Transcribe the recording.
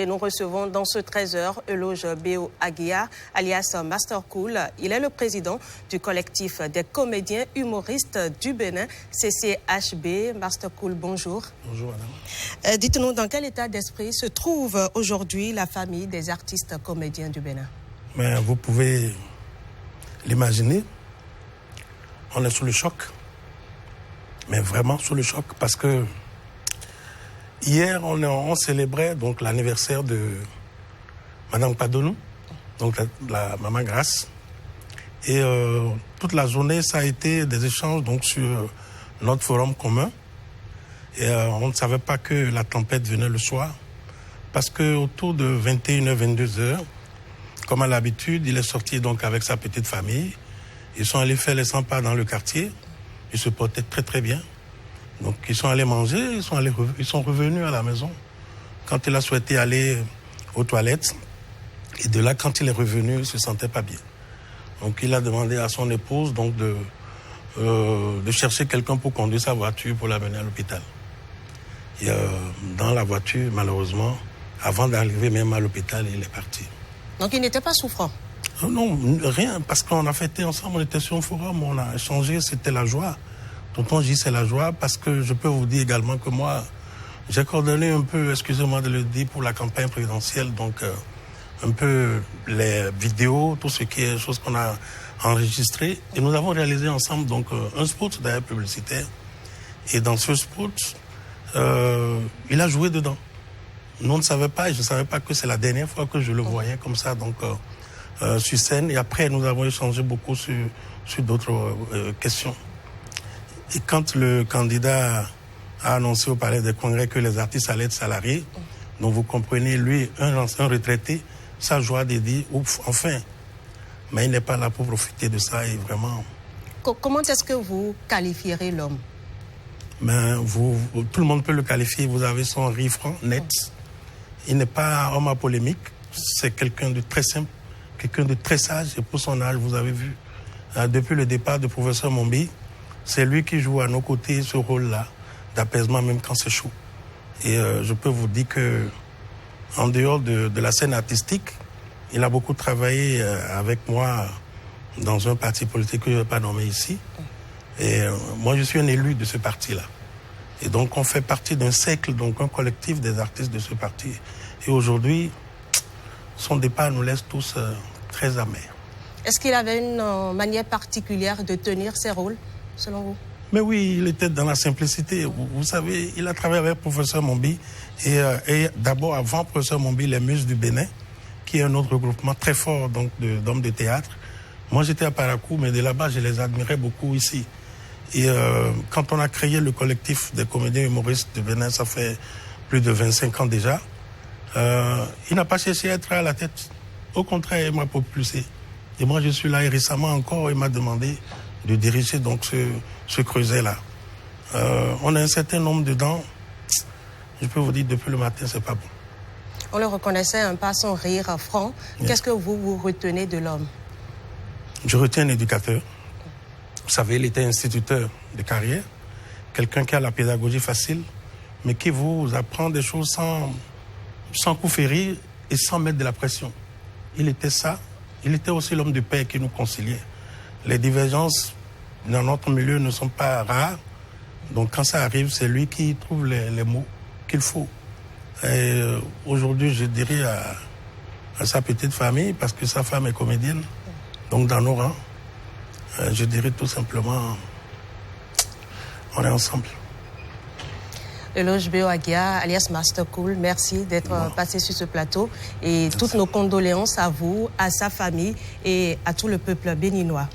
Et nous recevons dans ce 13h Eloge Béo Aguiar, alias Master Cool. Il est le président du collectif des comédiens humoristes du Bénin, CCHB. Master Cool, bonjour. Bonjour, madame. Dites-nous, dans quel état d'esprit se trouve aujourd'hui la famille des artistes comédiens du Bénin? Mais vous pouvez l'imaginer, on est sous le choc, mais vraiment sous le choc, parce que hier, on célébrait donc l'anniversaire de Madame Padonou, donc la Maman Grace. Et toute la journée, ça a été des échanges donc, sur notre forum commun. Et on ne savait pas que la tempête venait le soir, parce qu'autour de 21h, 22h, comme à l'habitude, il est sorti donc avec sa petite famille. Ils sont allés faire les 100 pas dans le quartier. Ils se portaient très très bien. Donc ils sont allés manger, ils sont revenus à la maison. Quand il a souhaité aller aux toilettes, et de là, quand il est revenu, il ne se sentait pas bien. Donc il a demandé à son épouse donc, de chercher quelqu'un pour conduire sa voiture pour l'amener à l'hôpital. Et dans la voiture, malheureusement, avant d'arriver même à l'hôpital, il est parti. Donc il n'était pas souffrant? Non, rien, parce qu'on a fêté ensemble, on était sur un forum, on a échangé, c'était la joie. Tonton J, c'est la joie, parce que je peux vous dire également que moi, j'ai coordonné un peu, excusez-moi de le dire, pour la campagne présidentielle, donc un peu les vidéos, tout ce qui est choses qu'on a enregistrées. Et nous avons réalisé ensemble donc un spot d'ailleurs publicitaire. Et dans ce spot, il a joué dedans. Nous ne savions pas, et je ne savais pas que c'est la dernière fois que je le voyais comme ça, donc sur scène. Et après, nous avons échangé beaucoup sur d'autres questions. Et quand le candidat a annoncé au Palais des Congrès que les artistes allaient être salariés, donc vous comprenez, lui, un ancien retraité, sa joie de dire, ouf, enfin. Mais il n'est pas là pour profiter de ça et vraiment... Comment est-ce que vous qualifierez l'homme? Ben, tout le monde peut le qualifier, vous avez son rire franc, net. Il n'est pas homme à polémique, c'est quelqu'un de très simple, quelqu'un de très sage, et pour son âge, vous avez vu, depuis le départ du professeur Mombi, c'est lui qui joue à nos côtés ce rôle-là, d'apaisement même quand c'est chaud. Et je peux vous dire que en dehors de la scène artistique, il a beaucoup travaillé avec moi dans un parti politique que je ne vais pas nommer ici. Et moi, je suis un élu de ce parti-là. Et donc, on fait partie d'un cercle, donc un collectif des artistes de ce parti. Et aujourd'hui, son départ nous laisse tous très amers. Est-ce qu'il avait une manière particulière de tenir ses rôles, selon vous? Mais oui, il était dans la simplicité. Vous savez, il a travaillé avec le professeur Mombi. Et d'abord, avant professeur Mombi, les Muses du Bénin, qui est un autre regroupement très fort d'hommes de théâtre. Moi, j'étais à Parakou, mais de là-bas, je les admirais beaucoup ici. Et quand on a créé le collectif des comédiens humoristes du Bénin, ça fait plus de 25 ans déjà, il n'a pas cherché à être à la tête. Au contraire, il m'a propulsé. Et moi, je suis là et récemment encore, il m'a demandé de diriger donc ce creuset-là. On a un certain nombre dedans. Je peux vous dire, depuis le matin, c'est pas bon. On le reconnaissait un peu à son rire franc. Yeah. Qu'est-ce que vous retenez de l'homme? Je retiens un éducateur. Vous savez, il était instituteur de carrière. Quelqu'un qui a la pédagogie facile, mais qui vous apprend des choses sans coup férir et sans mettre de la pression. Il était ça. Il était aussi l'homme de paix qui nous conciliait. Les divergences dans notre milieu ne sont pas rares. Donc quand ça arrive, c'est lui qui trouve les mots qu'il faut. Et aujourd'hui, je dirais à sa petite famille, parce que sa femme est comédienne, donc dans nos rangs, je dirais tout simplement, on est ensemble. Eloge Béo Aguiar, alias Master Cool, merci d'être passé sur ce plateau et toutes nos condoléances à vous, à sa famille et à tout le peuple béninois.